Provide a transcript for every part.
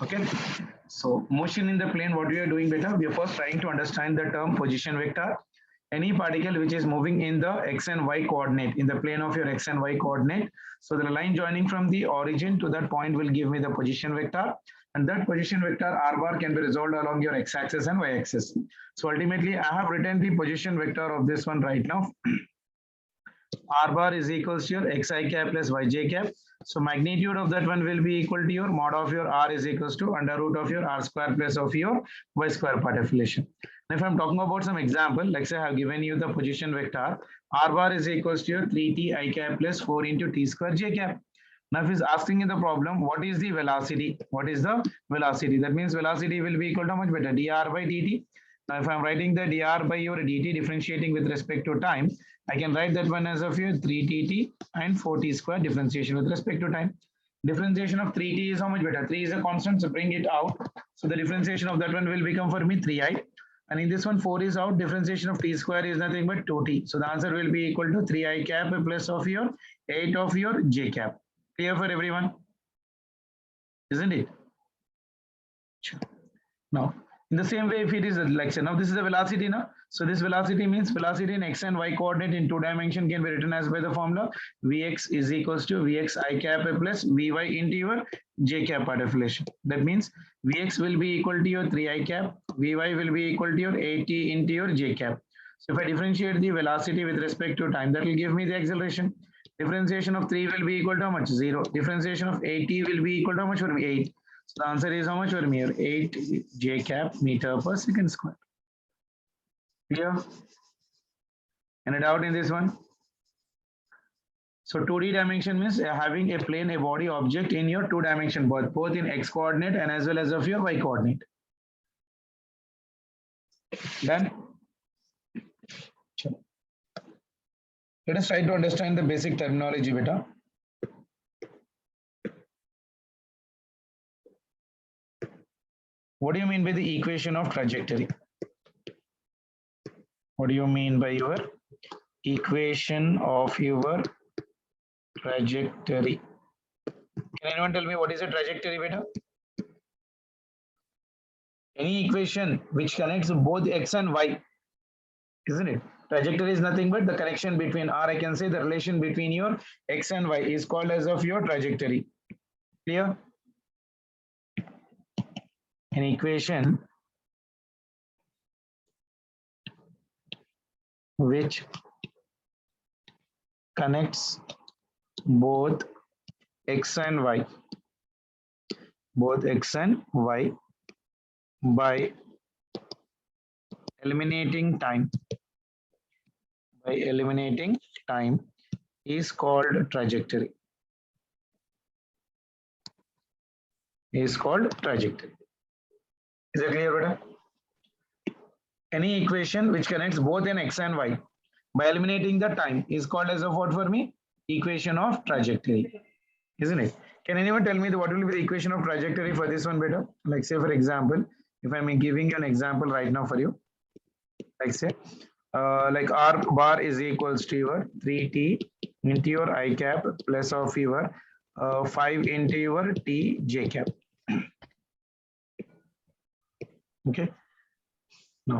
Okay. So motion in the plane, what we are doing beta, we are first trying to understand the term position vector. Any particle which is moving in the x and y coordinate, in the plane of your x and y coordinate. So the line joining from the origin to that point will give me the position vector. And that position vector r bar can be resolved along your x-axis and y-axis. So ultimately, I have written the position vector of this one right now. R bar is equals to your xi cap plus yj cap. So magnitude of that one will be equal to your mod of your r is equals to under root of your r square plus of your y square part affiliation. Now if I'm talking about some example, like say I have given you the position vector, r bar is equals to your 3t I cap plus 4 into t square j cap. Now if he's asking in the problem, what is the velocity? What is the velocity? That means velocity will be equal to how much better? dr by dt. Now if I'm writing the dr by your dt differentiating with respect to time, I can write that one as of here 3tt and 4t square differentiation with respect to time. Differentiation of 3t is how much better? 3 is a constant, so bring it out. So the differentiation of that one will become for me 3i. And in this one, 4 is out. Differentiation of t square is nothing but 2t. So the answer will be equal to 3i cap plus of your 8 of your j cap. Clear for everyone? Isn't it? Sure. Now, in the same way, if it is like say, now this is the velocity now. So this velocity means velocity in x and y coordinate in two dimension can be written as by the formula Vx is equals to Vx I cap plus Vy into your j cap part affiliation. That means Vx will be equal to your 3i cap, Vy will be equal to your 8t into your j cap. So if I differentiate the velocity with respect to time, that will give me the acceleration. Differentiation of 3 will be equal to how much? 0. Differentiation of 80 will be equal to how much for me? 8. So the answer is how much for me? 8 j cap meter per second square. Clear? Any doubt in this one? So 2D dimension means having a plane, a body object in your 2-dimension, both in x coordinate and as well as of your y coordinate. Done? Let us try to understand the basic terminology beta. What do you mean by the equation of trajectory? What do you mean by your equation of your trajectory? Can anyone tell me what is a trajectory beta? Any equation which connects both x and y, isn't it? Trajectory is nothing but the connection between, or I can say the relation between your x and y is called as of your trajectory. Clear? An equation which connects both x and y, by eliminating time, is called trajectory. Is called trajectory. Is it clear, brother? Any equation which connects both an x and y by eliminating the time is called as a what for me? Equation of trajectory. Isn't it? Can anyone tell me what will be the equation of trajectory for this one better? Like say for example, if I'm giving you an example right now for you, like say, like r bar is equals to your 3t into your I cap plus of your 5 into your t j cap. Okay. No.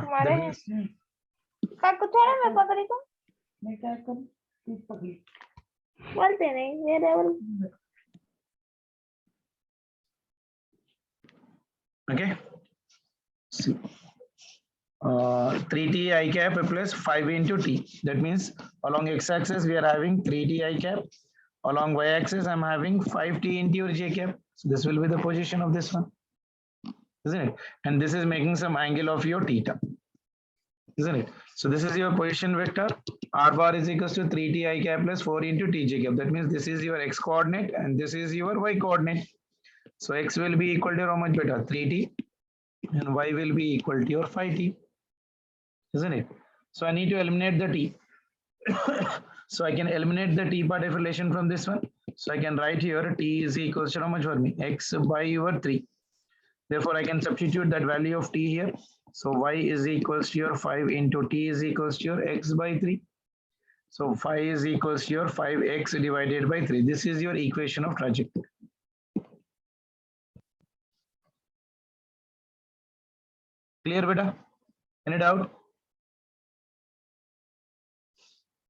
Okay. 3t I cap plus 5 into t. That means along x-axis we are having 3t I cap. Along y-axis I'm having 5t into your j cap. So this will be the position of this one, isn't it? And this is making some angle of your theta, isn't it? So this is your position vector. R bar is equals to 3t I cap plus 4 into t j cap. That means this is your x coordinate and this is your y coordinate. So x will be equal to how much beta? 3t, and y will be equal to your 5t, isn't it? So I need to eliminate the t. So I can eliminate the t part of relation from this one. So I can write here t is equals to how much for me? X by your 3. Therefore, I can substitute that value of t here. So y is equals to your 5 into t is equals to your x by 3. So 5 is equals to your 5x divided by 3. This is your equation of trajectory. Clear, beta? Any doubt?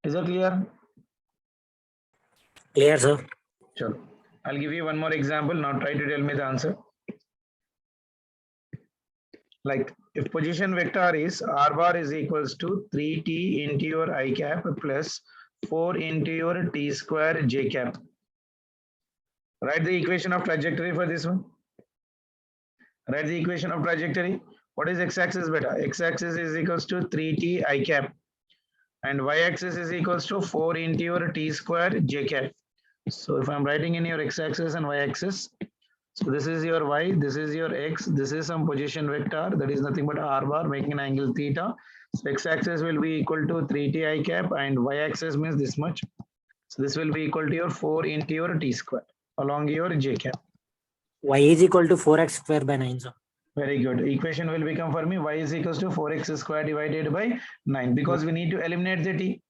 Is that clear? Clear, sir. Sure. I'll give you one more example. Now try to tell me the answer. Like if position vector is r bar is equals to 3t into your I cap plus 4 into your t square j cap. Write the equation of trajectory for this one. Write the equation of trajectory. What is x-axis beta? X-axis is equals to 3t I cap and y-axis is equals to 4 into your t square j cap. So if I'm writing in your x-axis and y-axis, so this is your y, this is your x, this is some position vector that is nothing but r bar making an angle theta. So x-axis will be equal to 3t I cap and y-axis means this much. So this will be equal to your 4 into your t square along your j cap. Y is equal to 4x square by 9, sir. Very good. Equation will become for me y is equals to 4x square divided by 9 because we need to eliminate the t,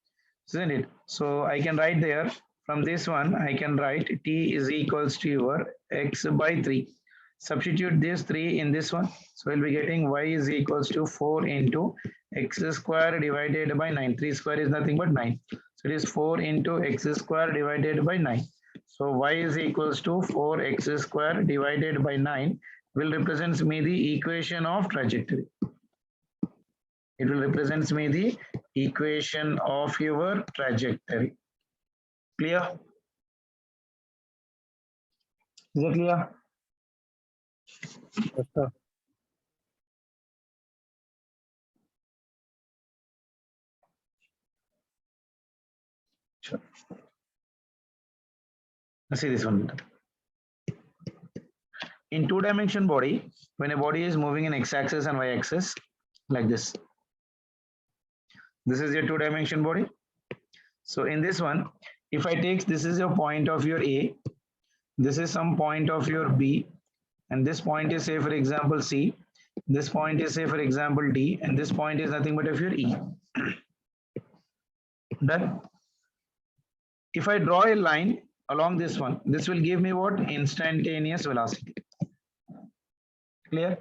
isn't it? So I can write there from this one, I can write t is equals to your x by 3. Substitute this 3 in this one. So we'll be getting y is equals to 4 into x square divided by 9. 3 square is nothing but 9. So it is 4 into x square divided by 9. So y is equals to 4x square divided by 9 will represents me the equation of trajectory. It will represents me the equation of your trajectory. Clear? Is it clear? Yes, sir. Sure. Let's see this one. In two-dimension body, when a body is moving in x-axis and y-axis, like this. This is your two-dimension body. So in this one, if I take this is your point of your A, this is some point of your B, and this point is say for example C, this point is say for example D, and this point is nothing but of your E. Done. If I draw a line along this one, this will give me what? Instantaneous velocity. Clear?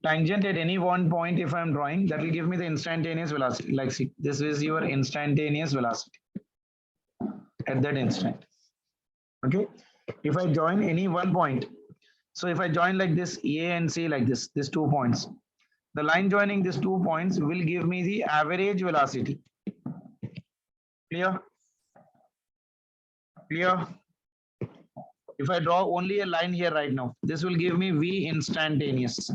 Tangent at any one point, if I'm drawing, that will give me the instantaneous velocity. Like see, this is your instantaneous velocity at that instant. Okay. If I join any one point, so if I join like this A and C like this, these 2 points, the line joining these 2 points will give me the average velocity. Clear? Clear? If I draw only a line here right now, this will give me V instantaneous.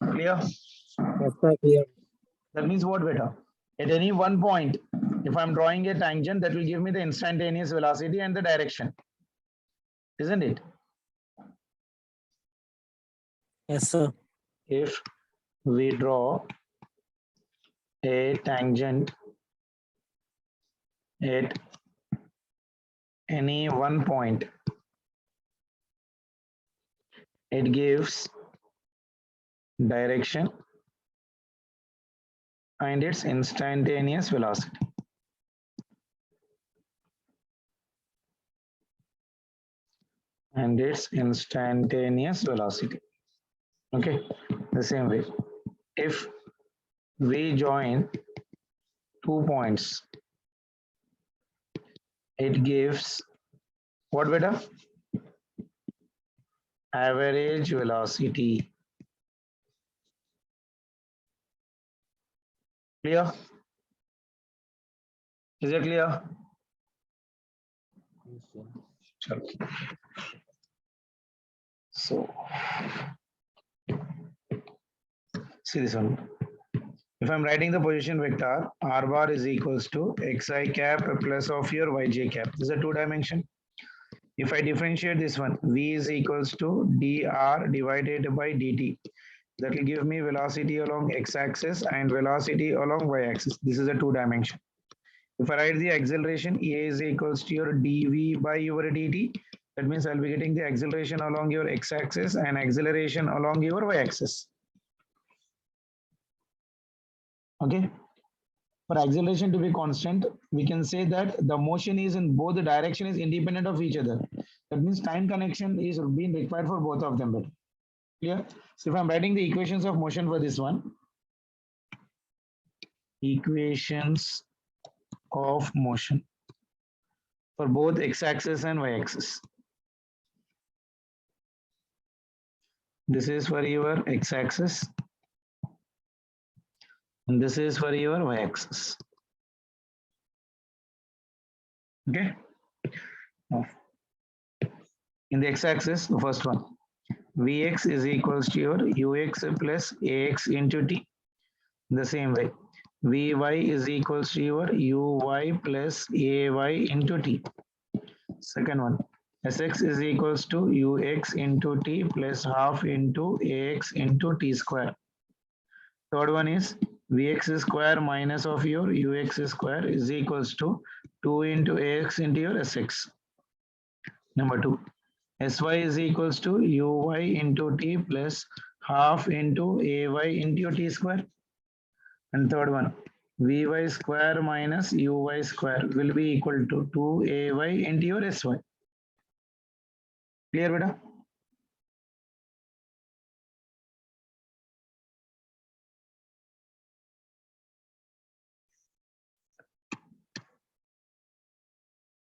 Clear? Yes, sir. Clear. That means what, beta? At any one point, if I'm drawing a tangent, that will give me the instantaneous velocity and the direction. Isn't it? Yes, sir. If we draw a tangent at any one point, it gives direction and its instantaneous velocity. And its instantaneous velocity. Okay, the same way. If we join 2 points, it gives what, beta? Average velocity. Clear? Is it clear? Sure. So, see this one. If I'm writing the position vector, r bar is equals to xi cap plus of your yj cap. This is a two-dimension. If I differentiate this one, v is equals to dr divided by dt. That will give me velocity along x-axis and velocity along y-axis. This is a two-dimension. If I write the acceleration, a is equals to your dv by your dt. That means I'll be getting the acceleration along your x-axis and acceleration along your y-axis. Okay. For acceleration to be constant, we can say that the motion is in both the direction is independent of each other. That means time connection is being required for both of them. Clear? So if I'm writing the equations of motion for this one, equations of motion for both x-axis and y-axis. This is for your x-axis and this is for your y-axis. Okay. Now, in the x-axis, the first one, Vx is equals to your ux plus ax into t. The same way, Vy is equals to your uy plus ay into t. Second one, Sx is equals to ux into t plus half into ax into t square. Third one is Vx square minus of your ux square is equals to 2 into ax into your Sx. Number 2, Sy is equals to uy into t plus half into ay into t square. And third one, Vy square minus uy square will be equal to 2ay into your Sy. Clear, beta?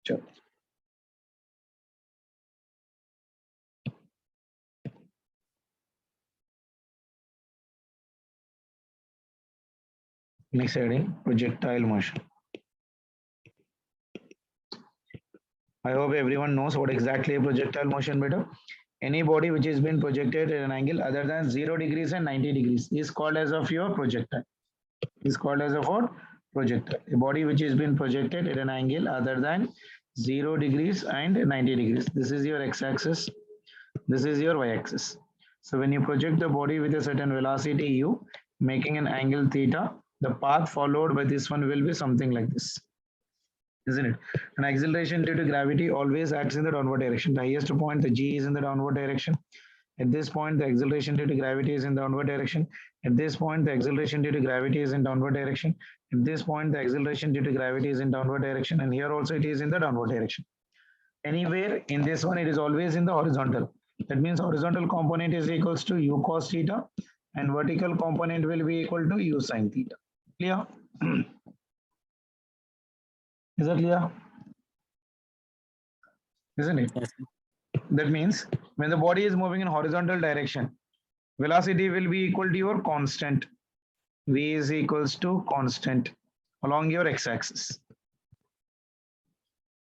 Sure. Next heading, projectile motion. I hope everyone knows what exactly a projectile motion, beta. Any body which has been projected at an angle other than 0 degrees and 90 degrees is called as of your projectile. Is called as a what? Projectile. A body which has been projected at an angle other than 0 degrees and 90 degrees. This is your x-axis. This is your y-axis. So when you project the body with a certain velocity u, making an angle theta, the path followed by this one will be something like this, isn't it? An acceleration due to gravity always acts in the downward direction. The highest point, the g, is in the downward direction. At this point, the acceleration due to gravity is in downward direction. At this point, the acceleration due to gravity is in downward direction. At this point, the acceleration due to gravity is in downward direction. And here also it is in the downward direction. Anywhere in this one, it is always in the horizontal. That means horizontal component is equals to u cos theta and vertical component will be equal to u sin theta. Clear? Is that clear? Isn't it? Yes. That means when the body is moving in horizontal direction, velocity will be equal to your constant. V is equals to constant along your x-axis.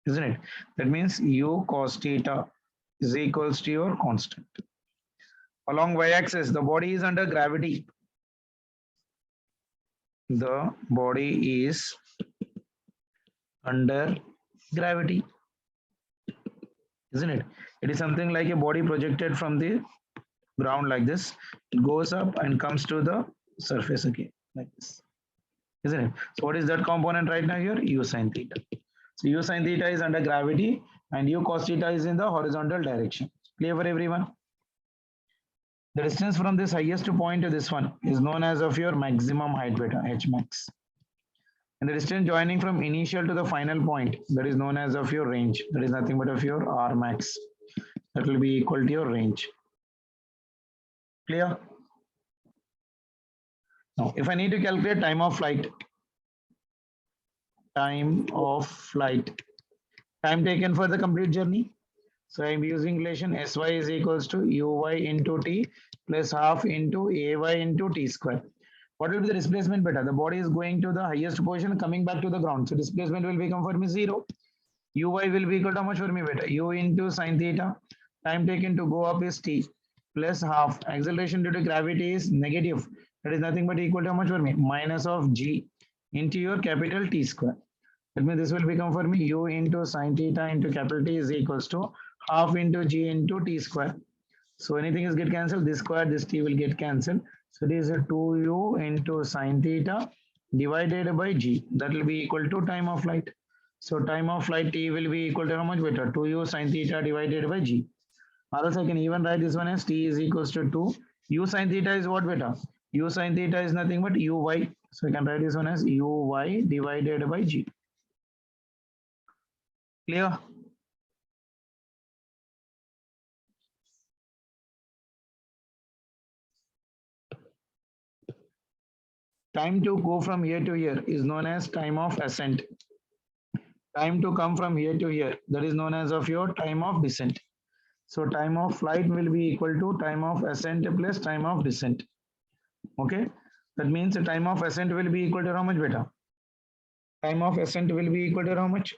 Isn't it? That means u cos theta is equals to your constant. Along y-axis, the body is under gravity. The body is under gravity. Isn't it? It is something like a body projected from the ground like this. It goes up and comes to the surface again like this. Isn't it? So what is that component right now here? U sin theta. So u sin theta is under gravity and u cos theta is in the horizontal direction. Clear for everyone? The distance from this highest point to this one is known as of your maximum height, beta, h max. And the distance joining from initial to the final point, that is known as of your range. That is nothing but of your r max. That will be equal to your range. Clear? Now, if I need to calculate time of flight, time taken for the complete journey. So I'm using relation Sy is equals to uy into t plus half into ay into t square. What will be the displacement, beta? The body is going to the highest position, coming back to the ground. So displacement will become for me 0. Uy will be equal to how much for me, beta? U into sin theta. Time taken to go up is t plus half. Acceleration due to gravity is negative. That is nothing but equal to how much for me? Minus of g into your capital T square. That means this will become for me u into sin theta into capital T is equals to half into g into t square. So anything is get cancelled, this square, this t will get cancelled. So this is a 2u into sin theta divided by g. That will be equal to time of flight. So time of flight t will be equal to how much, beta? 2u sin theta divided by g. Or else I can even write this one as t is equals to 2. U sin theta is what, beta? U sin theta is nothing but uy. So I can write this one as uy divided by g. Clear? time to go from here to here is known as time of ascent. Time to come from here to here, that is known as of your time of descent. So time of flight will be equal to time of ascent plus time of descent. Okay, that means the time of ascent will be equal to how much, beta? Time of ascent will be equal to how much?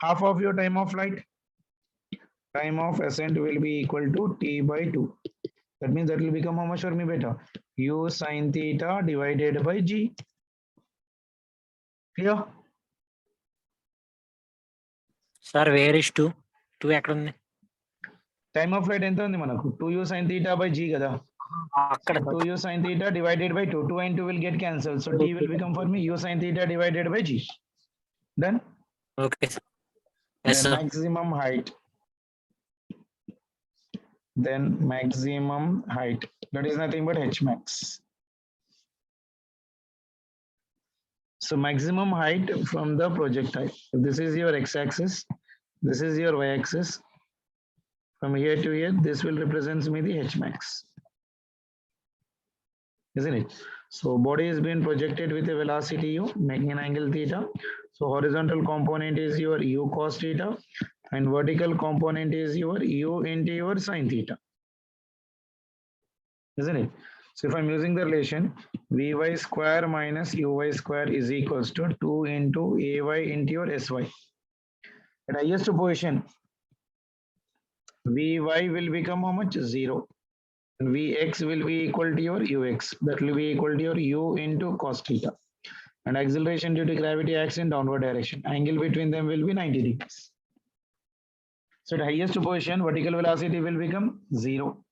Half of your time of flight. Time of ascent will be equal to t by 2. That means that will become how much for me, beta? U sine theta divided by g. Clear? Sir, where is 2? 2 ఎక్కడ ఉంది? Time of flight ఎంత ఉంది మనకు? 2u sin theta by g కదా. అక్కడ 2u sin theta divided by 2. 2 and 2 will get cancelled. So t will become for me u sin theta divided by g. Done? Okay sir. Yes, Then sir. maximum height. Then maximum height. That is nothing but h max. So maximum height from the projectile. This is your x-axis. This is your y-axis. From here to here, this will represent me the h max. Isn't it? So body is being projected with a velocity u, making an angle theta. So horizontal component is your u cos theta, and vertical component is your u into your sin theta. Isn't it? So if I'm using the relation vy square minus uy square is equals to 2 into ay into your sy. At highest position, vy will become how much? 0. And vx will be equal to your ux. That will be equal to your u into cos theta. And acceleration due to gravity acts in downward direction. Angle between them will be 90 degrees. So at highest position, vertical velocity will become 0.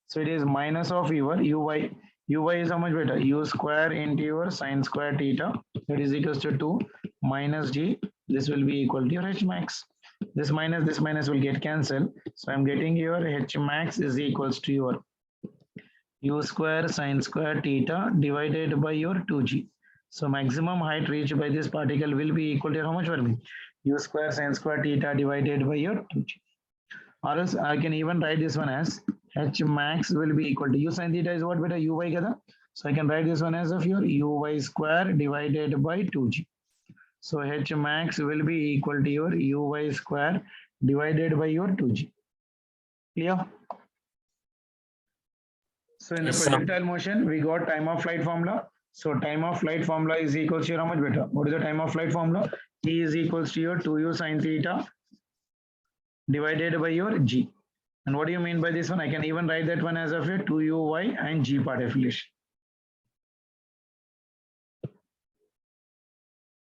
So it is minus of your uy. Uy is how much, better? U square into your sin square theta. That is equals to 2 minus g. This will be equal to your h max. This minus will get cancelled. So I'm getting your h max is equals to your u square sin square theta divided by your 2g. So maximum height reached by this particle will be equal to how much for me? U square sin square theta divided by your 2g. Or else I can even write this one as h max will be equal to u sin theta is what, beta? Uy kada. So I can write this one as of your uy square divided by 2g. So h max will be equal to your uy square divided by your 2g. Clear? So in the Yes, sir. projectile motion, we got time of flight formula. So time of flight formula is equals to your how much, beta? What is the time of flight formula? T is equals to your 2u sin theta divided by your g. And what do you mean by this one? I can even write that one as of your 2uy and g part affiliation.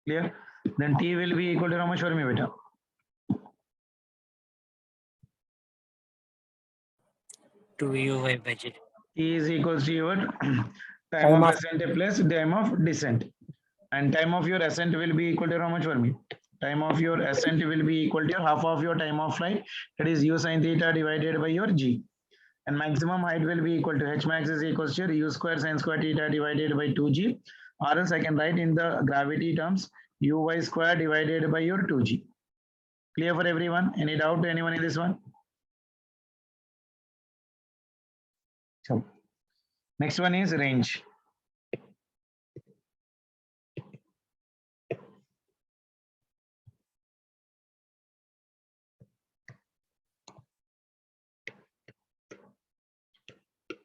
Clear? Then t will be equal to how much for me, beta? To uy by g. T is equals to your time Time of of- ascent plus time of descent. And time of your ascent will be equal to how much for me? Time of your ascent will be equal to your half of your time of flight. That is u sin theta divided by your g. And maximum height will be equal to h max is equals to u square sin square theta divided by 2g. Or else I can write in the gravity terms uy square divided by your 2g. Clear for everyone? Any doubt to anyone in this one? So next one is range.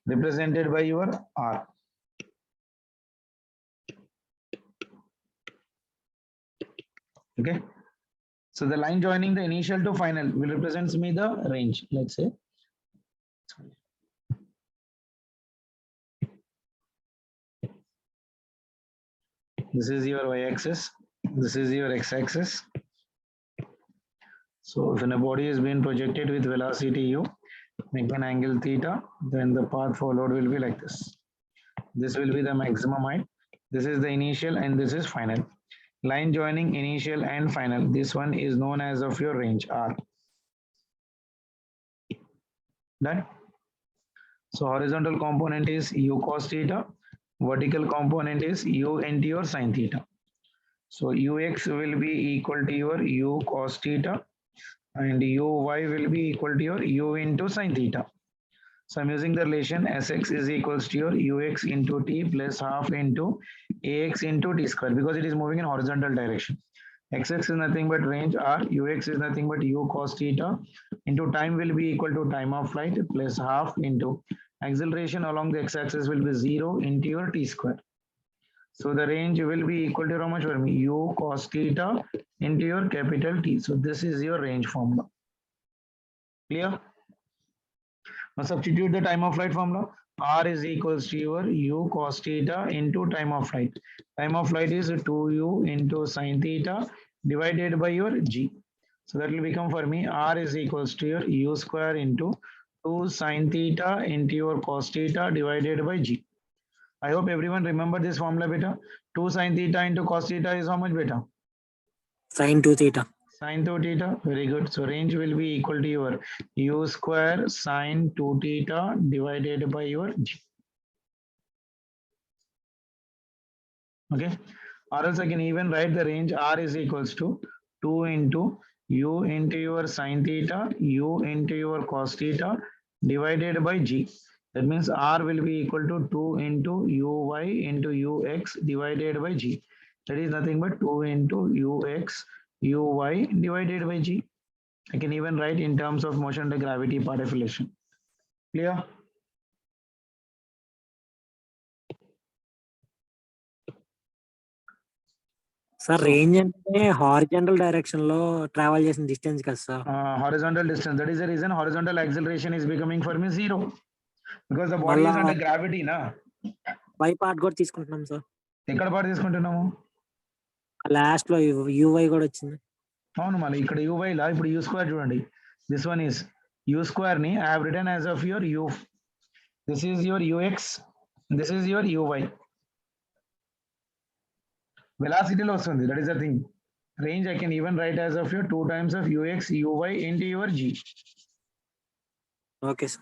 Represented by your R. Okay. So the line joining the initial to final will represents me the range, let's say. This is your y-axis. This is your x-axis. So when a body is being projected with velocity u, make an angle theta, then the path followed will be like this. This will be the maximum height. This is the initial and this is final. Line joining initial and final. This one is known as of your range R. Done. So horizontal component is u cos theta. Vertical component is u into your sin theta. So ux will be equal to your u cos theta and uy will be equal to your u into sin theta. So I'm using the relation Sx is equals to your ux into t plus half into ax into t square because it is moving in horizontal direction. Xx is nothing but range r, ux is nothing but u cos theta into time will be equal to time of flight plus half into acceleration along the x-axis will be 0 into your t square. So the range will be equal to how much for me? U cos theta into your capital T. So this is your range formula. Clear? Now substitute the time of flight formula. R is equals to your U cos theta into time of flight. Time of flight is 2U into sin theta divided by your G. So that will become for me R is equals to your U square into 2 sin theta into your cos theta divided by G. I hope everyone remember this formula beta. 2 sin theta into cos theta is how much beta? Sin 2 theta. Sin 2 theta. Very good. So range will be equal to your u square sin 2 theta divided by your g. Okay. Or else I can even write the range r is equals to 2 into u into your sin theta, u into your cos theta divided by g. That means r will be equal to 2 into uy into ux divided by g. That is nothing but 2 into ux uy divided by g. I can even write in terms of motion under gravity part of relation. Clear? Sir range అంటే horizontal direction లో travel చేసిన distance కదా sir. Horizontal distance. That is the reason horizontal acceleration is becoming for me 0. Because the body is under gravity, na? Y part కూడా తీసుకుంటున్నాం sir. ఎక్కడ part తీసుకుంటున్నాము? Last లో UI కూడా వచ్చింది. అవును మళ్ళీ ఇక్కడ యూవై లా ఇప్పుడు యూ స్క్వేర్ చూడండి. This one is u square ని I have written as of your u. This is your u x, this is your u y. వెలాసిటీలో వస్తుంది. That is the thing. Range I can even write as of your 2 times of ux uy into your g. Okay sir.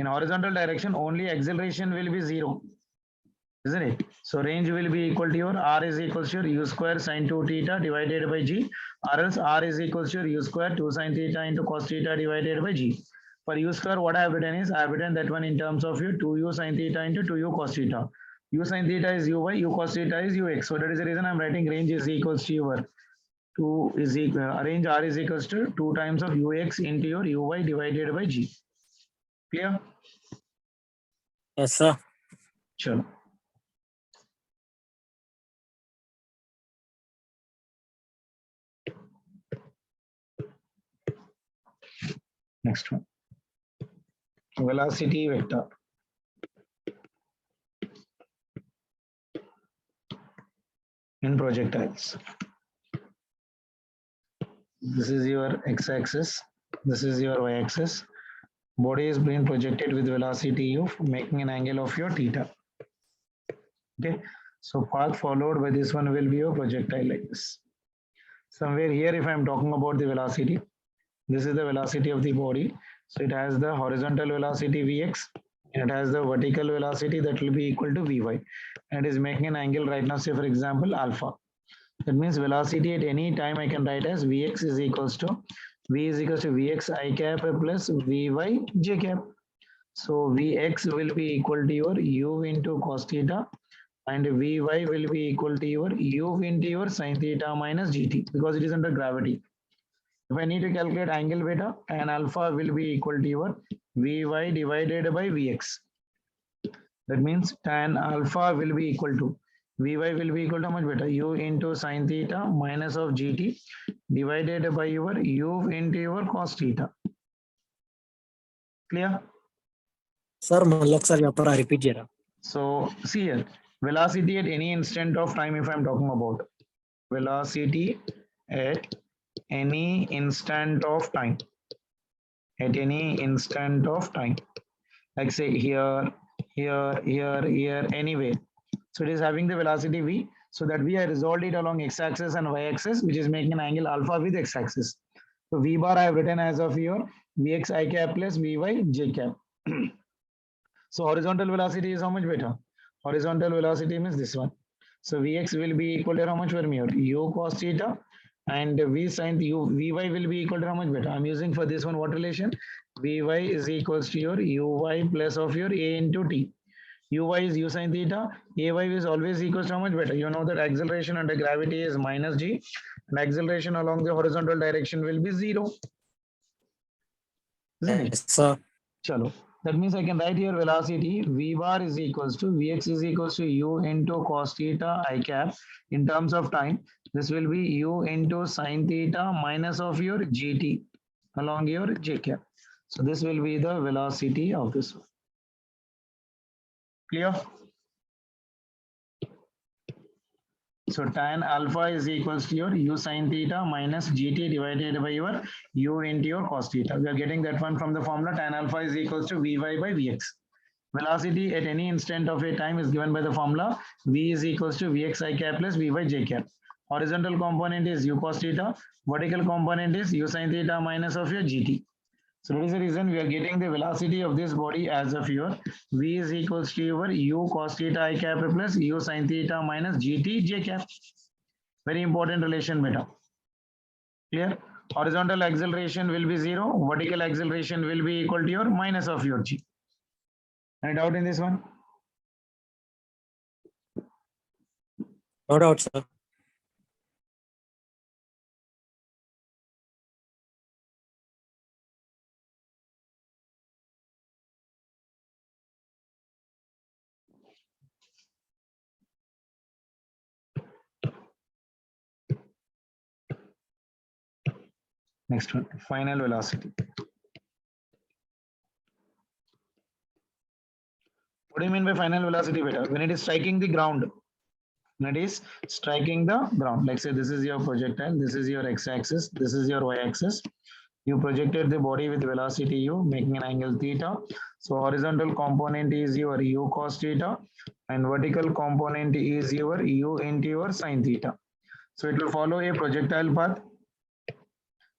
In horizontal direction only acceleration will be 0, isn't it? So range will be equal to your r is equals to your u square sin 2 theta divided by g, or else r is equals to your u square 2 sin theta into cos theta divided by g. For u square what I have written is I have written that one in terms of your 2u sin theta into 2u cos theta. U sin theta is uy, u cos theta is ux. So that is the reason I'm writing range is equals to your 2 is equal, range r is equals to 2 times of ux into your uy divided by g. Clear? Yes sir. Sure. Next one. Velocity vector. In projectiles. This is your x-axis, this is your y-axis. Body is being projected with velocity u, making an angle of your theta. Okay, so path followed by this one will be your projectile like this. Somewhere here, if I am talking about the velocity, this is the velocity of the body. So it has the horizontal velocity vx, and it has the vertical velocity that will be equal to vy, and it is making an angle right now, say for example alpha. That means velocity at any time I can write as vx is equals to vx I cap plus vy j cap. So vx will be equal to your u into cos theta, and vy will be equal to your u into your sin theta minus gt, because it is under gravity. If I need to calculate angle beta, tan alpha will be equal to your vy divided by vx. That means tan alpha will be equal to vy will be equal to how much beta? U into sin theta minus of gt divided by your u into your cos theta. Clear? Sir మళ్ళీ ఒకసారి చెప్పరా, repeat చేయరా? So see here, velocity at any instant of time, if I'm talking about velocity at any instant of time, at any instant of time, like say here, anywhere. So it is having the velocity v, so that we have resolved it along x-axis and y-axis, which is making an angle alpha with x-axis. So v bar I have written as of your vx I cap plus vy j cap. So horizontal velocity is how much beta? Horizontal velocity means this one. So vx will be equal to how much for me? U cos theta, and v sin u vy will be equal to how much beta? I'm using for this one what relation? Vy is equals to your uy plus of your a into t. Uy is u sin theta. Ay is always equals to how much better? You know that acceleration under gravity is minus g, and acceleration along the horizontal direction will be 0. Isn't it? Yes, sir. Chalo. That means I can write here velocity v bar is equals to vx is equals to u into cos theta I cap. In terms of time, this will be u into sin theta minus of your gt along your j cap. So this will be the velocity of this one. Clear? So tan alpha is equals to your u sin theta minus gt divided by your u into your cos theta. We are getting that one from the formula. Tan alpha is equals to vy by vx. Velocity at any instant of a time is given by the formula v is equals to vx I cap plus vy j cap. Horizontal component is u cos theta. Vertical component is u sin theta minus of your gt. So that is the reason we are getting the velocity of this body as of your v is equals to your u cos theta I cap plus u sin theta minus gt j cap. Very important relation, beta. Clear? Horizontal acceleration will be 0. Vertical acceleration will be equal to your minus of your g. Any doubt in this one? No doubt, sir. Next one, final velocity. What do you mean by final velocity, beta? When it is striking the ground. When it is striking the ground. Like say this is your projectile, this is your x-axis, this is your y-axis. You projected the body with velocity u, making an angle theta. So horizontal component is your u cos theta, and vertical component is your u into your sin theta. So it will follow a projectile path.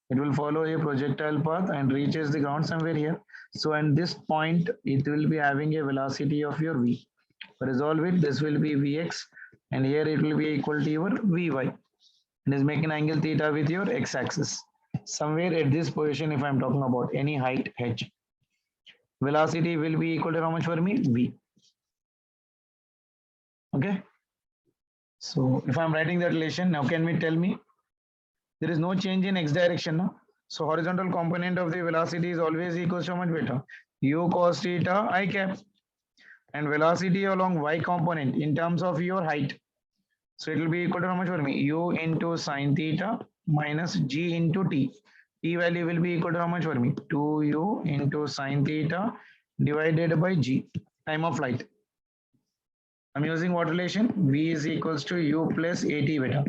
It will follow a projectile path and reaches the ground somewhere here. So at this point, it will be having a velocity of your v. Resolve it, this will be vx, and here it will be equal to your vy. It is making angle theta with your x-axis. Somewhere at this position, if I'm talking about any height h, velocity will be equal to how much for me? V. Okay. So if I'm writing that relation, now can we tell me? There is no change in x direction. No? So horizontal component of the velocity is always equals to how much beta? U cos theta I cap. And velocity along y component in terms of your height. So it will be equal to how much for me? U into sin theta minus g into t. T value will be equal to how much for me? 2u into sin theta divided by g, time of flight. I'm using what relation? V is equals to u plus at beta.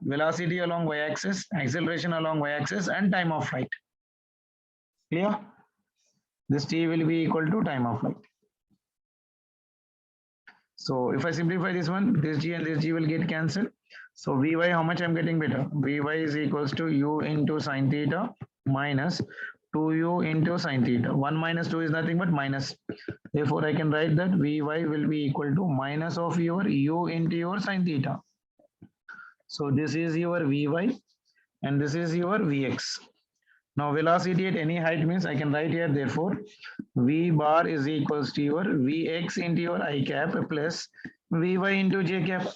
Velocity along y-axis, acceleration along y-axis, and time of flight. Clear? This t will be equal to time of flight. So if I simplify this one, this g and this g will get cancelled. So vy, how much I'm getting better? Vy is equals to u into sin theta minus 2u into sin theta. 1 minus 2 is nothing but minus. Therefore, I can write that vy will be equal to minus of your u into your sin theta. So this is your vy and this is your vx. Now velocity at any height means I can write here therefore v bar is equals to your vx into your I cap plus vy into j cap.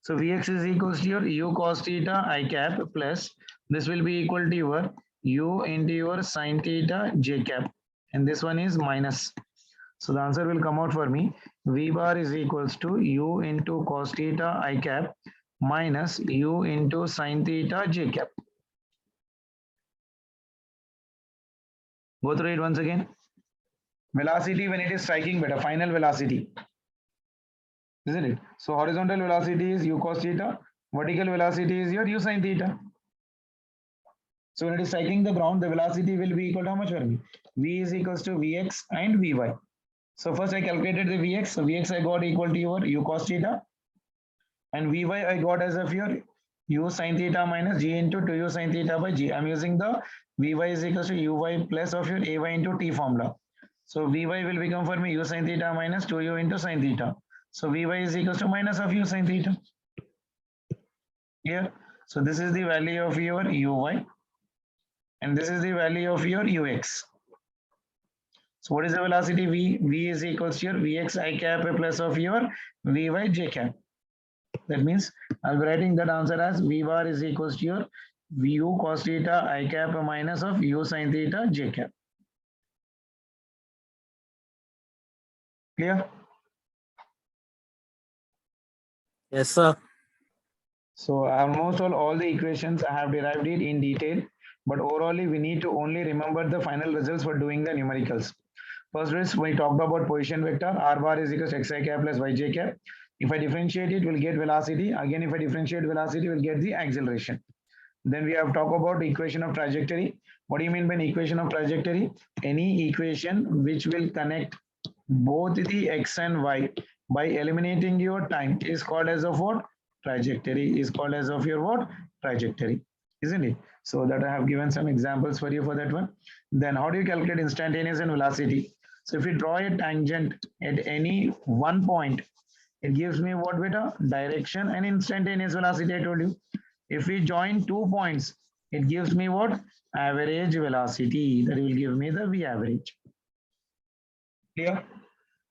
So vx is equals to your u cos theta I cap plus this will be equal to your u into your sin theta j cap, and this one is minus. So the answer will come out for me v bar is equals to u into cos theta I cap minus u into sin theta j cap. Go through it once again. Velocity when it is striking beta, final velocity. Isn't it? So horizontal velocity is u cos theta, vertical velocity is your u sin theta. So when it is striking the ground, the velocity will be equal to how much for me? V is equals to Vx and Vy. So first I calculated the Vx. So Vx I got equal to your u cos theta, and Vy I got as of your u sin theta minus g into 2u sin theta by g. I'm using the Vy is equals to uy plus of your ay into t formula. So Vy will become for me u sin theta minus 2u into sin theta. So Vy is equals to minus of u sin theta. Here. So this is the value of your uy. and this is the value of your ux. So what is the velocity v? V is equals to your vx I cap plus of your vy j cap. That means I'll be writing that answer as v bar is equals to your vu cos theta I cap minus of u sin theta j cap. Clear? Yes, sir. So almost all the equations I have derived it in detail, but overall we need to only remember the final results for doing the numericals. First is we talked about position vector, r bar is equals to xi cap plus yj cap. If I differentiate it, we'll get velocity. Again, if I differentiate velocity, we'll get the acceleration. Then we have talked about the equation of trajectory. What do you mean by an equation of trajectory? Any equation which will connect both the x and y by eliminating your time is called as of what? Trajectory is called as of your what? Trajectory, isn't it? So that I have given some examples for you for that one. Then how do you calculate instantaneous and velocity? So if you draw a tangent at any one point, it gives me what beta? Direction and instantaneous velocity, I told you. If we join 2 points, it gives me what? Average velocity. That will give me the V average. Clear?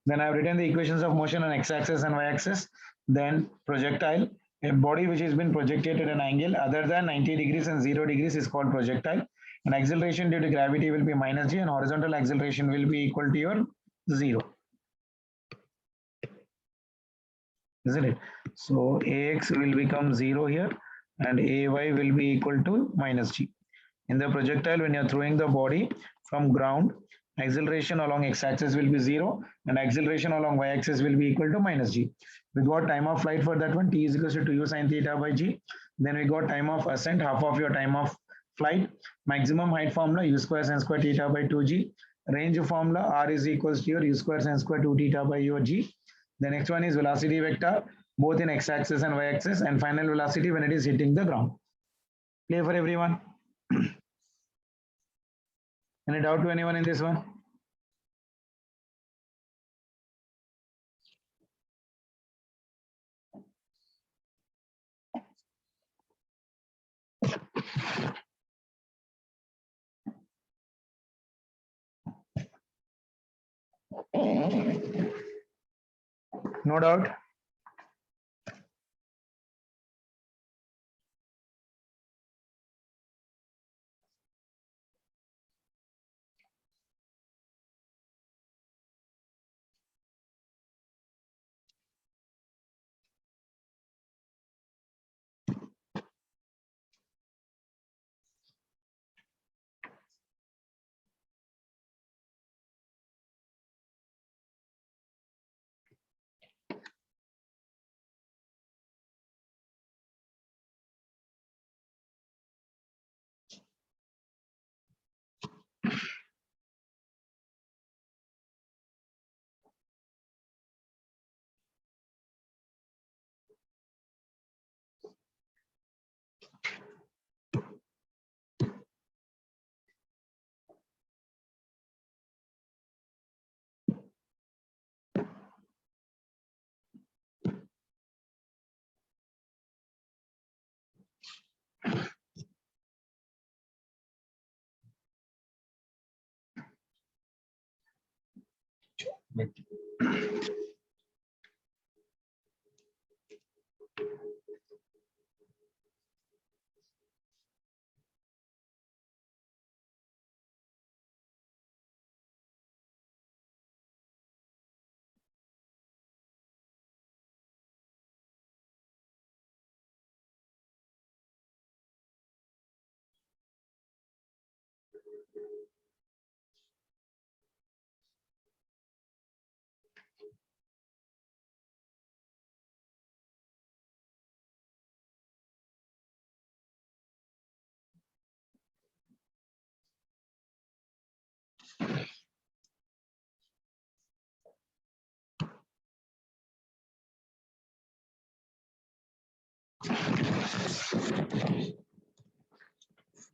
Then I've written the equations of motion on x-axis and y-axis. Then projectile, a body which has been projected at an angle other than 90 degrees and 0 degrees is called projectile. And acceleration due to gravity will be minus g and horizontal acceleration will be equal to your 0. Isn't it? So ax will become 0 here and ay will be equal to minus g. In the projectile, when you're throwing the body from ground, acceleration along x-axis will be 0 and acceleration along y-axis will be equal to minus g. We got time of flight for that one, t is equal to 2u sin theta by g. Then we got time of ascent, half of your time of flight. Maximum height formula, u square sin square theta by 2g. Range formula, r is equals to your u square sin square 2 theta by your g. The next one is velocity vector, both in x-axis and y-axis, and final velocity when it is hitting the ground. Clear for everyone? Any doubt to anyone in this one? No doubt.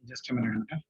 Just a minute. Okay?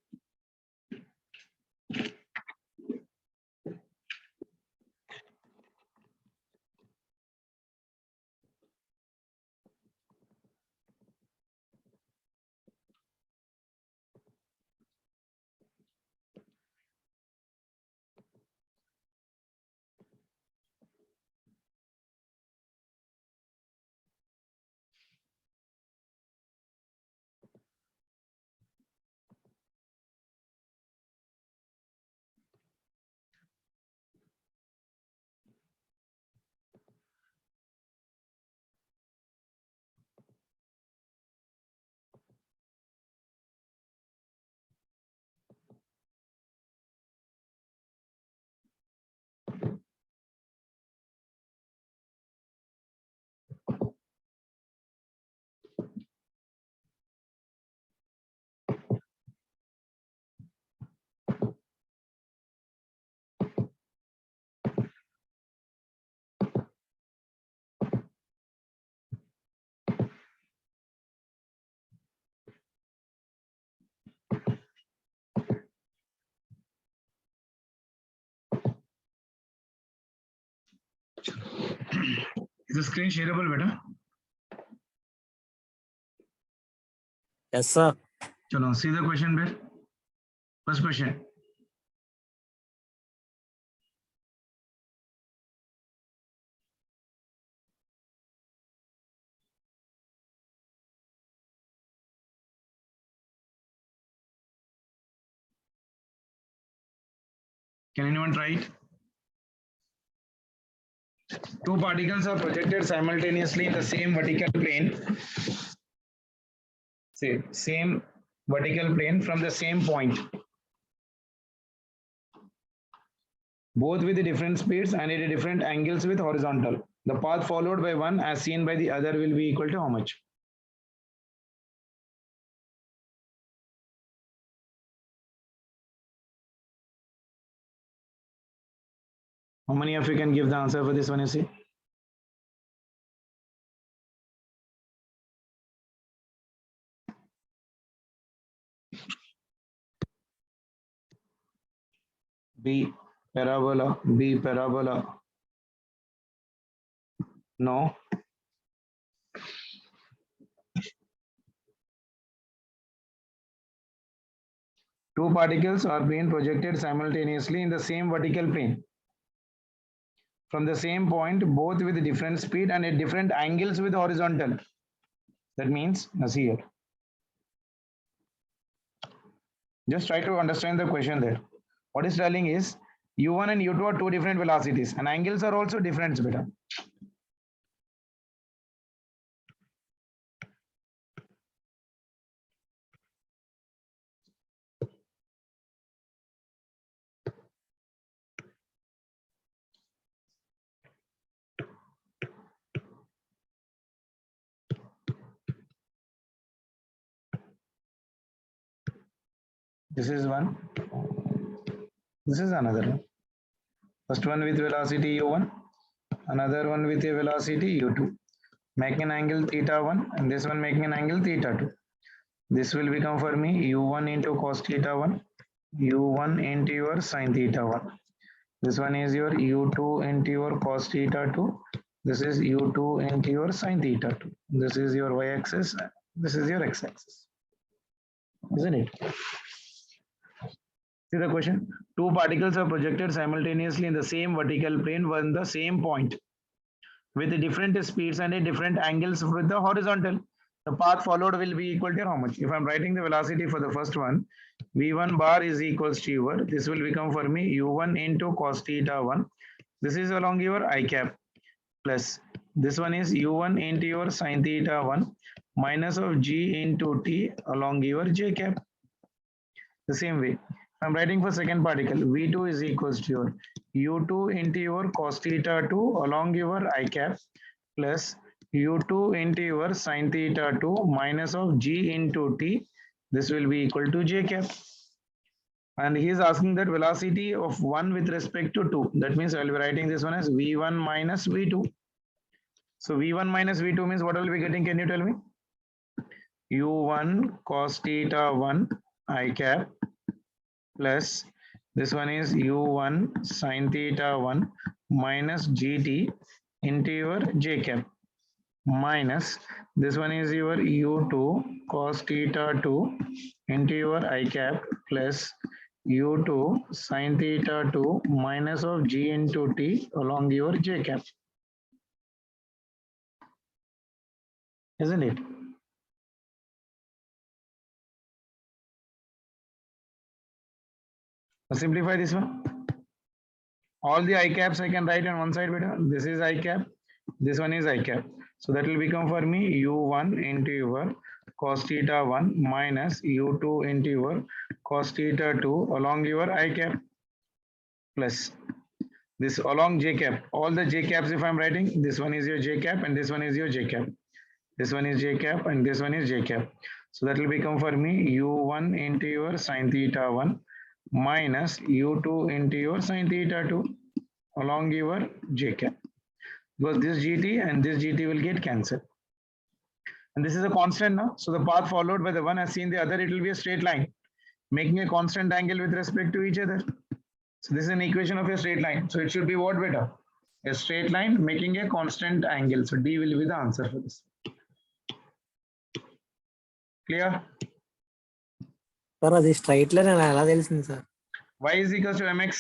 Is the screen shareable, beta? Yes, sir. Chalo, see the question, beta. First question. Can anyone try it? Two particles are projected simultaneously in the same vertical plane. Say, same vertical plane from the same point. Both with different speeds and at different angles with horizontal. The path followed by one as seen by the other will be equal to how much? How many of you can give the answer for this one, you see? B parabola, B parabola. No. Two particles are being projected simultaneously in the same vertical plane from the same point, both with different speed and at different angles with horizontal. That means, as here. Just try to understand the question there. What is telling is u1 and u2 are two different velocities and angles are also different, beta. This is one. This is another one. First one with velocity u1, another one with a velocity u2. Making an angle theta 1 and this one making an angle theta 2. This will become for me u1 into cos theta 1, u1 into your sin theta 1. This one is your u2 into your cos theta 2. This is u2 into your sin theta 2. This is your y-axis. This is your x-axis. Isn't it? See the question. Two particles are projected simultaneously in the same vertical plane on the same point with different speeds and at different angles with the horizontal. The path followed will be equal to how much? If I'm writing the velocity for the first one, v1 bar is equals to your, this will become for me u1 into cos theta 1. This is along your I cap plus this one is u1 into your sin theta 1 minus of g into t along your j cap. The same way, I'm writing for second particle, v2 is equals to your u2 into your cos theta 2 along your I cap plus u2 into your sin theta 2 minus of g into t. This will be equal to j cap. And he is asking that velocity of 1 with respect to 2. That means I will be writing this one as v1 minus v2. So v1 minus v2 means what I will be getting? Can you tell me? u1 cos theta 1 I cap plus this one is u1 sin theta 1 minus gt into your j cap minus this one is your u2 cos theta 2 into your I cap plus u2 sin theta 2 minus of g into t along your j cap. Isn't it? Simplify this one. All the I caps I can write on one side, beta. This is I cap. This one is I cap. So that will become for me u1 into your cos theta 1 minus u2 into your cos theta 2 along your I cap plus this along j cap. All the j caps if I'm writing, this one is your j cap and this one is your j cap. This one is j cap and this one is j cap. So that will become for me u1 into your sin theta 1 minus u2 into your sin theta 2 along your j cap. Because this gt and this gt will get cancelled. And this is a constant now. So the path followed by the one as seen the other, it will be a straight line, making a constant angle with respect to each other. So this is an equation of a straight line. So it should be what, beta? A straight line making a constant angle. So D will be the answer for this. Clear? Sir అది straight line అలా ఎలా తెలిసింది sir? Y is equals to mx.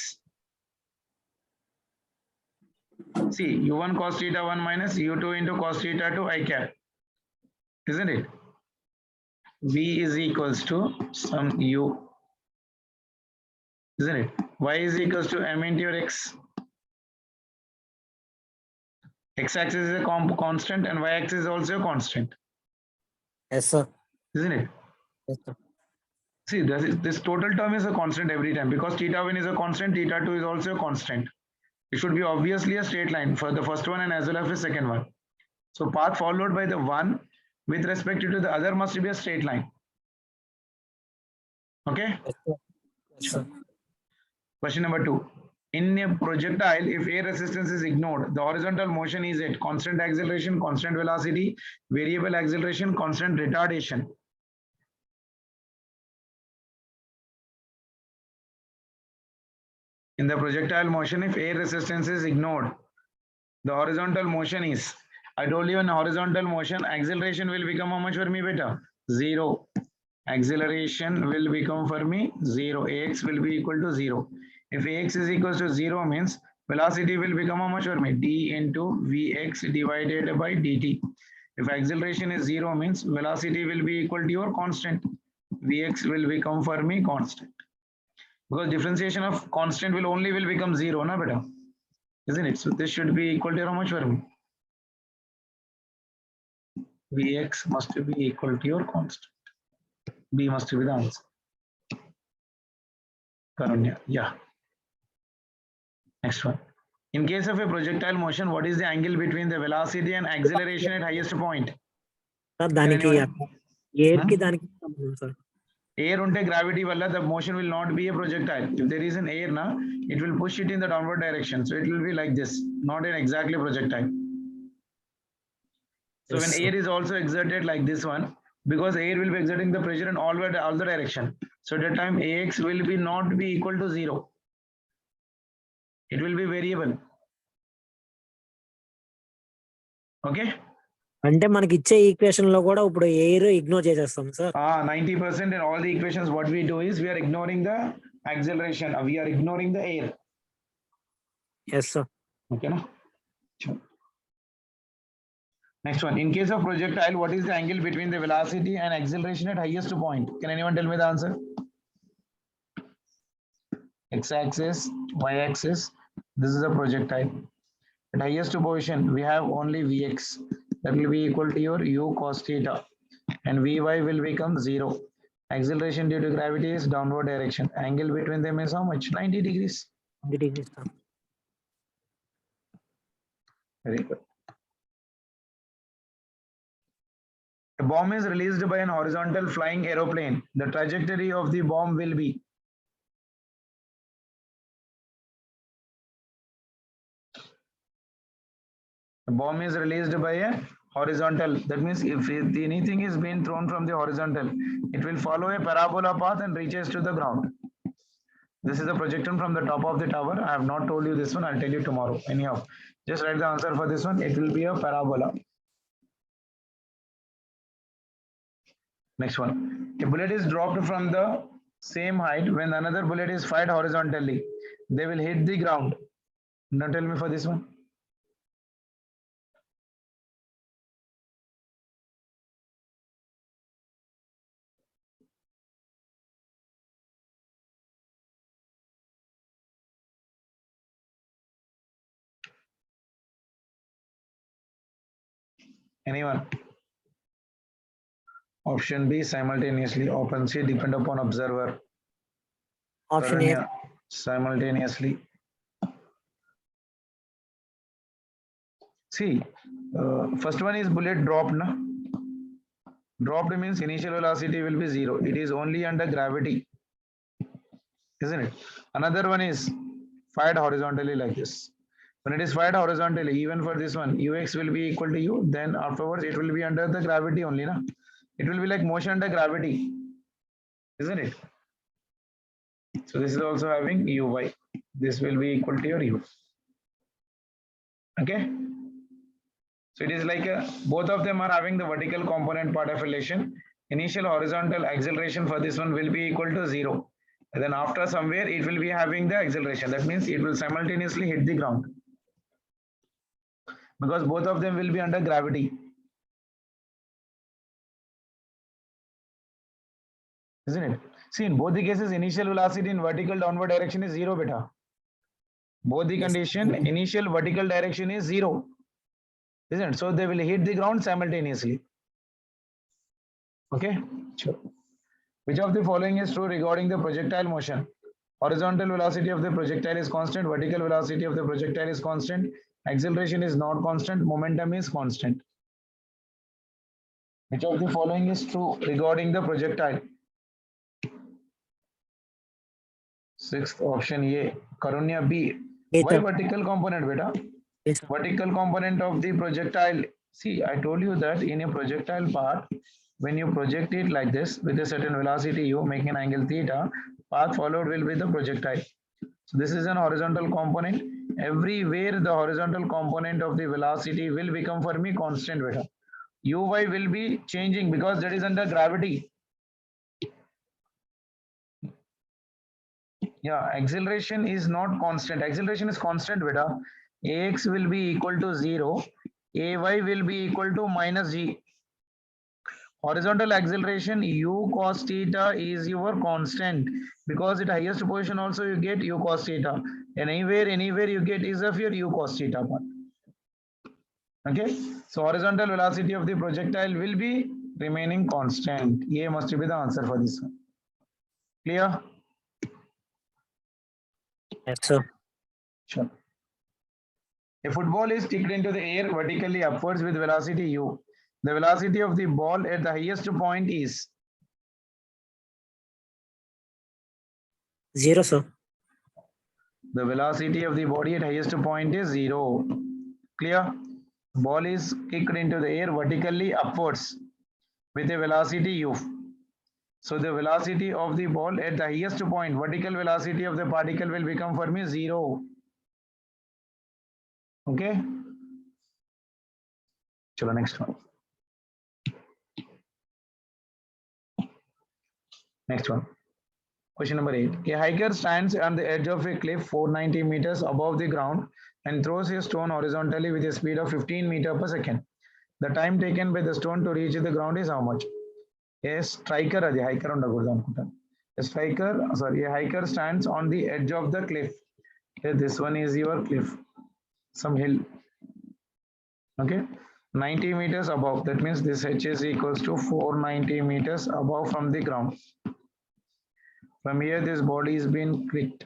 See, u1 cos theta 1 minus u2 into cos theta 2 I cap. Isn't it? V is equals to some u. Isn't it? Y is equals to m into your x. X-axis is a constant and y-axis is also a constant. Yes sir. Isn't it? Yes sir. See, this total term is a constant every time because theta 1 is a constant, theta 2 is also a constant. It should be obviously a straight line for the first one and as well as the second one. So path followed by the one with respect to the other must be a straight line. Okay? Yes, sir. Question number 2. In a projectile, if air resistance is ignored, the horizontal motion is at constant acceleration, constant velocity, variable acceleration, constant retardation. In the projectile motion, if air resistance is ignored, the horizontal motion is, I told you in horizontal motion, acceleration will become how much for me, beta? 0. Acceleration will become for me 0. Ax will be equal to 0. If ax is equal to 0 means velocity will become how much for me? D into Vx divided by dt. If acceleration is 0 means velocity will be equal to your constant. Vx will become for me constant. Because differentiation of constant will only become 0, na beta? Isn't it? So this should be equal to how much for me? Vx must be equal to your constant. B must be the answer. Karunya, yeah. Next one. In case of a projectile motion, what is the angle between the velocity and acceleration at highest point? Sir దానికి air కి దానికి సంబంధం sir. Air unte gravity valla the motion will not be a projectile. If there is an air na, it will push it in the downward direction. So it will be like this, not an exactly projectile. So Yes, when sir. air is also exerted like this one, because air will be exerting the pressure in all the direction. So at that time Ax will be not be equal to 0. It will be variable. Okay? అంటే మనకి ఇచ్చే equation లో కూడా ఇప్పుడు air ignore చేసేస్తాం sir. 90% in all the equations what we do is we are ignoring the acceleration. We are ignoring the air. Yes, sir. Okay, na? Sure. Next one. In case of projectile, what is the angle between the velocity and acceleration at highest point? Can anyone tell me the answer? X-axis, y-axis. This is a projectile. At highest position, we have only Vx. That will be equal to your u cos theta. And Vy will become 0. Acceleration due to gravity is downward direction. Angle between them is how much? 90 degrees. 90 degrees, sir. Very good. A bomb is released by an horizontal flying aeroplane. The trajectory of the bomb will be. The bomb is released by a horizontal. That means if anything is being thrown from the horizontal, it will follow a parabola path and reaches to the ground. This is the projection from the top of the tower. I have not told you this one. I'll tell you tomorrow. Anyhow, just write the answer for this one. It will be a parabola. Next one. A bullet is dropped from the same height when another bullet is fired horizontally. They will hit the ground. Now tell me for this one. Anyone? Option B, simultaneously. Option C, depend upon observer. Option A. Simultaneously. See, first one is bullet dropped. Na? Dropped means initial velocity will be 0. It is only under gravity. Isn't it? Another one is fired horizontally like this. When it is fired horizontally, even for this one, ux will be equal to u. Then afterwards, it will be under the gravity only. Na? It will be like motion under gravity. Isn't it? So this is also having uy. This will be equal to your u. Okay. So it is like both of them are having the vertical component part of relation. Initial horizontal acceleration for this one will be equal to 0. And then after somewhere it will be having the acceleration. That means it will simultaneously hit the ground. Because both of them will be under gravity. Isn't it? See, in both the cases, initial velocity in vertical downward direction is 0 beta. Both the condition, initial vertical direction is 0. Isn't it? So they will hit the ground simultaneously. Okay, sure. Which of the following is true regarding the projectile motion? Horizontal velocity of the projectile is constant, vertical velocity of the projectile is constant, acceleration is not constant, momentum is constant. Which of the following is true regarding the projectile? Sixth option A. Karunya B. Why vertical component, beta? Vertical component of the projectile. See, I told you that in a projectile part, when you project it like this with a certain velocity u, making an angle theta, path followed will be the projectile. So this is an horizontal component. Everywhere the horizontal component of the velocity will become for me constant beta. Uy will be changing because that is under gravity. Yeah, acceleration is not constant. Acceleration is constant beta. Ax will be equal to 0. Ay will be equal to minus g. Horizontal acceleration u cos theta is your constant because at highest position also you get u cos theta. And anywhere you get is of your u cos theta part. Okay, so horizontal velocity of the projectile will be remaining constant. A must be the answer for this one. Clear? Yes, sir. Sure. A football is kicked into the air vertically upwards with velocity u. The velocity of the ball at the highest point is 0, sir. the velocity of the body at highest point is 0. Clear? Ball is kicked into the air vertically upwards with a velocity u. So the velocity of the ball at the highest point, vertical velocity of the particle will become for me 0. Okay. Chalo, next one. Next one. Question number 8. A hiker stands on the edge of a cliff 490 meters above the ground and throws a stone horizontally with a speed of 15 meters per second. The time taken by the stone to reach the ground is how much? A striker, a hiker stands on the edge of the cliff. Okay, this one is your cliff, some hill. Okay, 90 meters above. That means this h is equals to 490 meters above from the ground. From here, this body is being kicked.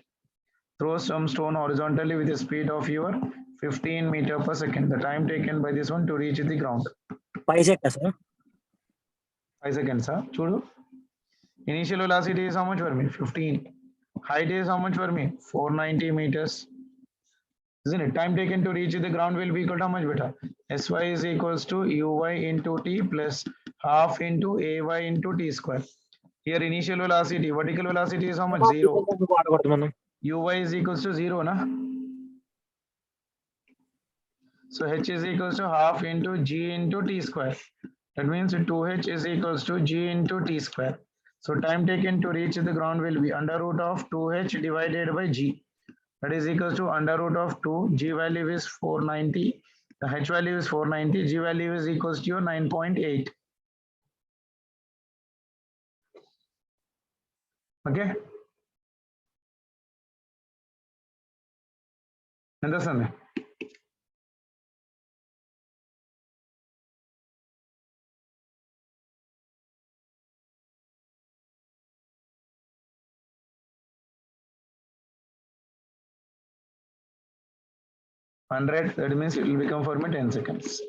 Throw some stone horizontally with a speed of your 15 meters per second. The time taken by this one to reach the ground. 5 seconds, sir. 5 seconds, huh? Chudu. Initial velocity is how much for me? 15. Height is how much for me? 490 meters. Isn't it? Time taken to reach the ground will be equal to how much beta? Sy is equals to uy into t plus half into ay into t square. Here initial velocity, vertical velocity is how much? 0. Uy is equals to 0, na? So h is equals to half into g into t square. That means 2h is equals to g into t square. So time taken to reach the ground will be under root of 2h divided by g. That is equals to under root of 2. G value is 490. The h value is 490. G value is equals to your 9.8. Okay. Understand? Hundred. That means it will become for me 10 seconds.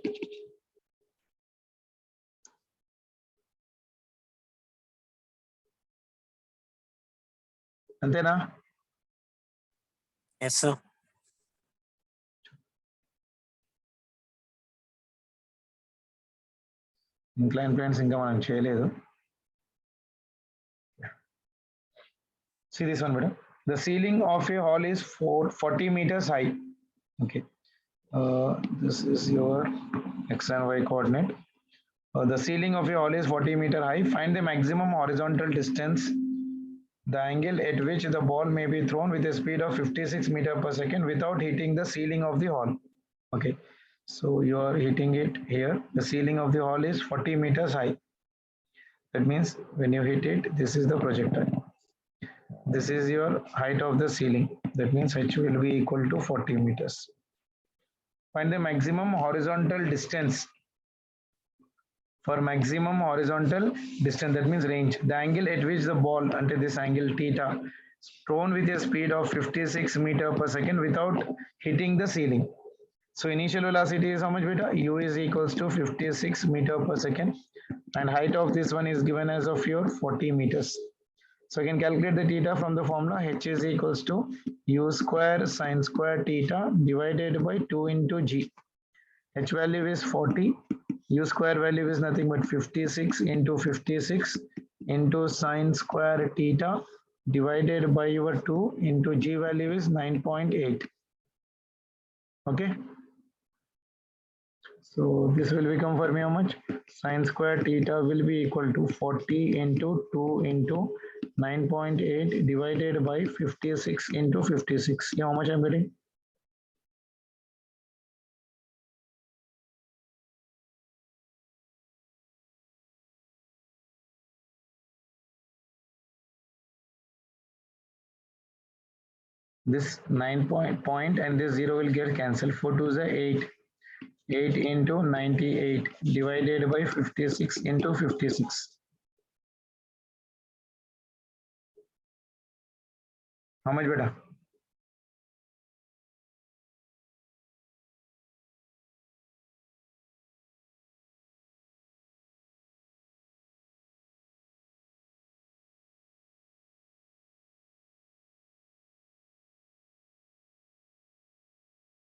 Antena? Yes, sir. Incline planes ఇంకా మనం చేయలేదు. See this one, madam. The ceiling of a hall is 40 meters high. Okay. This is your x and y coordinate. The ceiling of your hall is 40-meter high. Find the maximum horizontal distance, the angle at which the ball may be thrown with a speed of 56 meter per second without hitting the ceiling of the hall. Okay, so you are hitting it here. The ceiling of the hall is 40 meters high. That means when you hit it, this is the projectile. This is your height of the ceiling. That means h will be equal to 40 meters. Find the maximum horizontal distance. For maximum horizontal distance, that means range, the angle at which the ball, until this angle theta, thrown with a speed of 56 meter per second without hitting the ceiling. So initial velocity is how much beta? U is equals to 56 meter per second, and height of this one is given as of your 40 meters. So you can calculate the theta from the formula. H is equals to U square sine square theta divided by 2 into G. H value is 40. U square value is nothing but 56 into 56 into sine square theta divided by your 2 into G value is 9.8. Okay. So this will become for me how much? Sine square theta will be equal to 40 into 2 into 9.8 divided by 56 into 56. Yeah, how much I'm getting? This 9 point and this 0 will get cancelled. 4 to the 8. 8 into 98 divided by 56 into 56. How much better?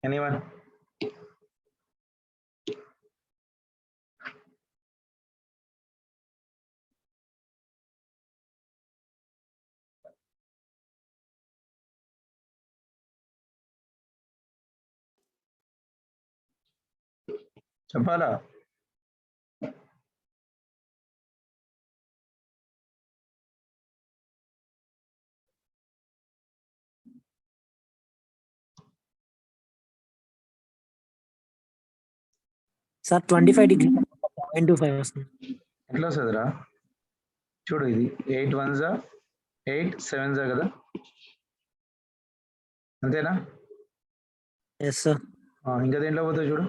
Anyone? Chapala. Sir 25 degree 0.25 వస్తుంది. ఎట్లా వస్తుందిరా? చూడు ఇది 8 1s 8 7s కదా, అంతేనా? Yes sir. ఇంకా దేంట్లో పోతుంది చూడు.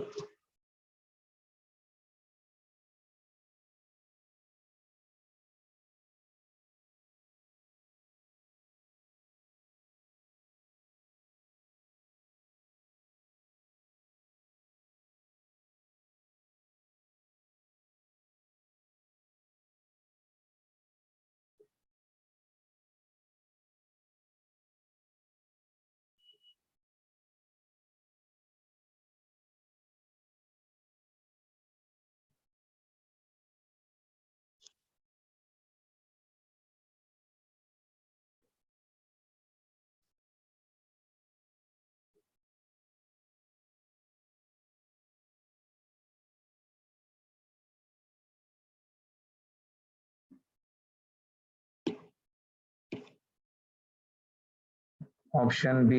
Option B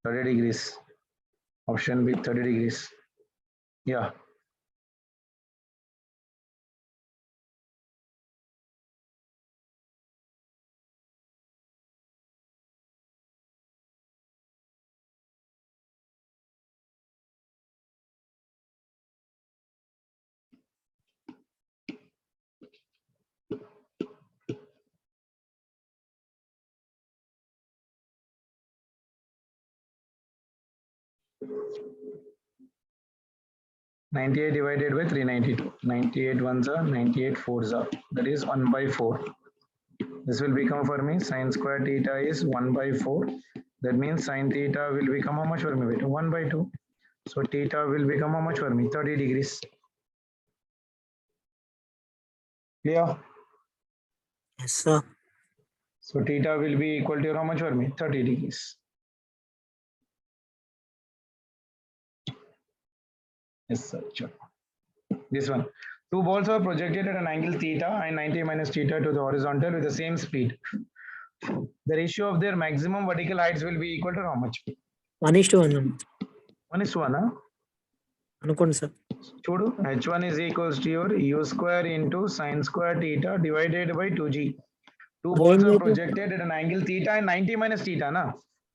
30 degrees. Option B 30 degrees. Yeah. (98) divided by 392. 98 ones are 98 fours are. That is 1 by 4. This will become for me sine square theta is 1 by 4. That means sine theta will become how much for me? 1 by 2. So theta will become how much for me? 30 degrees. Clear? Yes, sir. So theta will be equal to how much for me? 30 degrees. Yes, sir. Sure. This one. Two balls are projected at an angle theta and 90 minus theta to the horizontal with the same speed. The ratio of their maximum vertical heights will be equal to how much? 1:1 1:1. Huh? అనుకోండి sir. Chudu, h1 is equals to your u square into sine square theta divided by 2g. Two balls are projected at an angle theta and 90 minus theta. Na?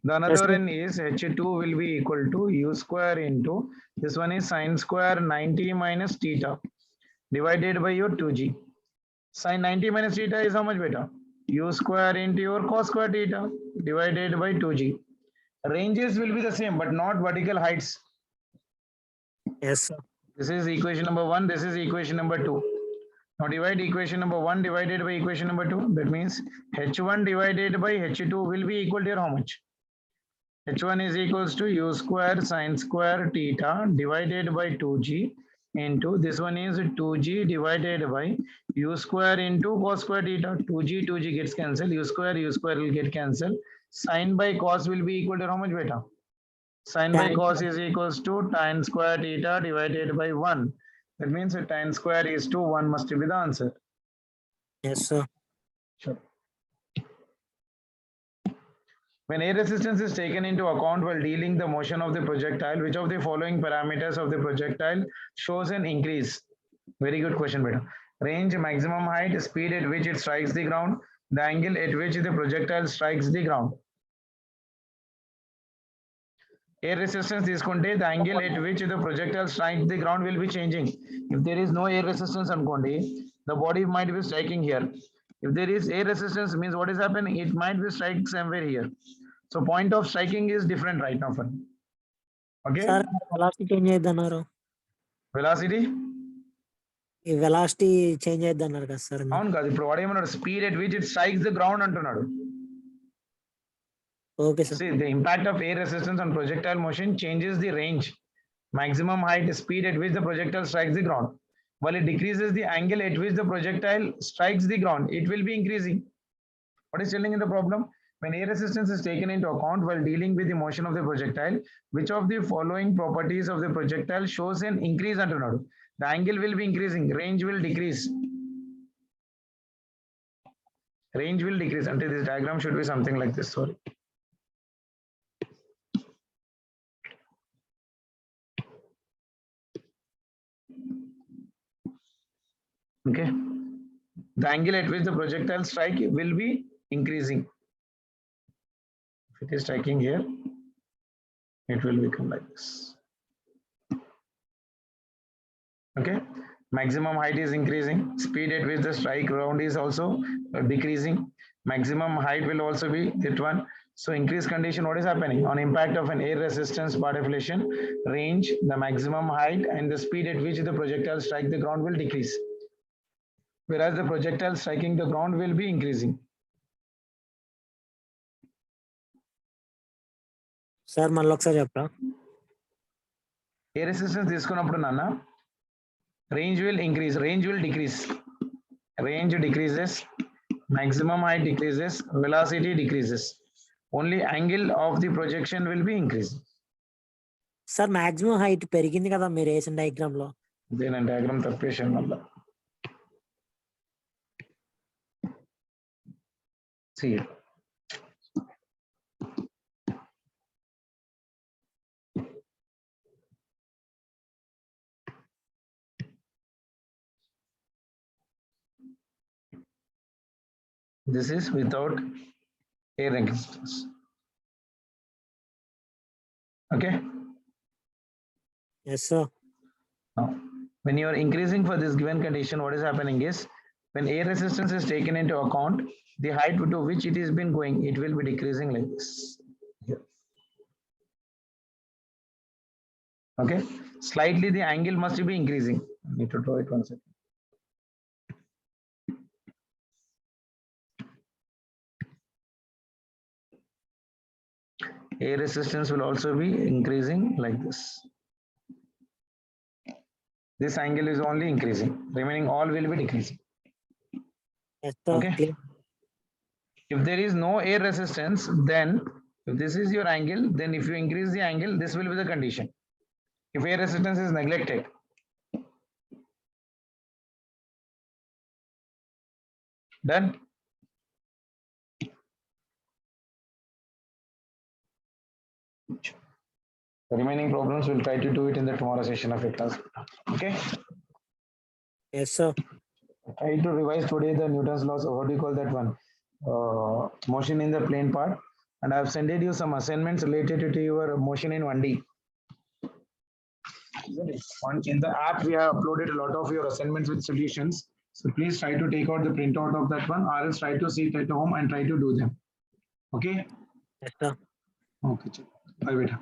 The another one is h2 will be equal to u square into, this one is sine square 90 minus theta divided by your 2g. Sine 90 minus theta is how much beta? U square into your cos square theta divided by 2g. Ranges will be the same but not vertical heights. Yes sir. This is equation number 1, this is equation number 2. Now divide equation number 1 divided by equation number 2. That means h1 divided by h2 will be equal to how much? h1 is equals to u square sine square theta divided by 2g into, this one is 2g divided by u square into cos square theta. 2g gets cancelled, u square will get cancelled. Sine by cos will be equal to how much beta? Sine by cos is equals to tan square theta divided by 1. That means tan square is to 1 must be the answer. Yes sir. Sure. When air resistance is taken into account while dealing the motion of the projectile, which of the following parameters of the projectile shows an increase? Very good question, beta. Range, maximum height, speed at which it strikes the ground, the angle at which the projectile strikes the ground. Air resistance is contained, the angle at which the projectile strikes the ground will be changing. If there is no air resistance unkondi, the body might be striking here. If there is air resistance, means what is happening? It might be striking somewhere here. So point of striking is different right now. Okay. Sir, velocity change అయ్యదన్నారు. Velocity? ఈ velocity change అయ్యదన్నారు కదా sir. అవును కాదు, ఇప్పుడు వాడు ఏమన్నాడు? Speed at which it strikes the ground అంటున్నాడు. Okay sir. See, the impact of air resistance on projectile motion changes the range, maximum height, speed at which the projectile strikes the ground. While it decreases the angle at which the projectile strikes the ground, it will be increasing. What is telling in the problem? When air resistance is taken into account while dealing with the motion of the projectile, which of the following properties of the projectile shows an increase antunnadu? The angle will be increasing, range will decrease. Range will decrease. Until this diagram should be something like this. Sorry. Okay, the angle at which the projectile strike will be increasing. If it is striking here, it will become like this. Okay, maximum height is increasing, speed at which the strike ground is also decreasing, maximum height will also be that one. So increase condition, what is happening? On impact of an air resistance part deflation, range, the maximum height and the speed at which the projectile strike the ground will decrease, whereas the projectile striking the ground will be increasing. Sir, మళ్ళీ ఒకసారి చెప్పరా? Air resistance తీసుకున్నప్పుడు నాన్న, range will increase, range will decrease. Range decreases, maximum height decreases, velocity decreases. Only angle of the projection will be increasing. Sir, maximum height పెరిగింది కదా మీరు వేసిన diagram లో. నేను డయాగ్రామ్ తప్పేశాను మళ్ళీ. See it. This is without air resistance. Okay. Yes sir. Now, when you are increasing for this given condition, what is happening is, when air resistance is taken into account, the height to which it has been going, it will be decreasing like this. Here. Okay, slightly the angle must be increasing. I need to draw it one second. Air resistance will also be increasing like this. This angle is only increasing, remaining all will be decreasing. Yes sir. Okay. If there is no air resistance, then if this is your angle, then if you increase the angle, this will be the condition. if air resistance is neglected. Done. The remaining problems we'll try to do it in the tomorrow session of your class. Okay. Yes, sir. Try to revise today the Newton's laws. What do you call that one? Motion in the plane part. And I've sent you some assignments related to your motion in 1D. In the app, we have uploaded a lot of your assignments with solutions. So please try to take out the printout of that one, or else try to sit at home and try to do them. Okay. Yes, sir. Okay. Bye, beta.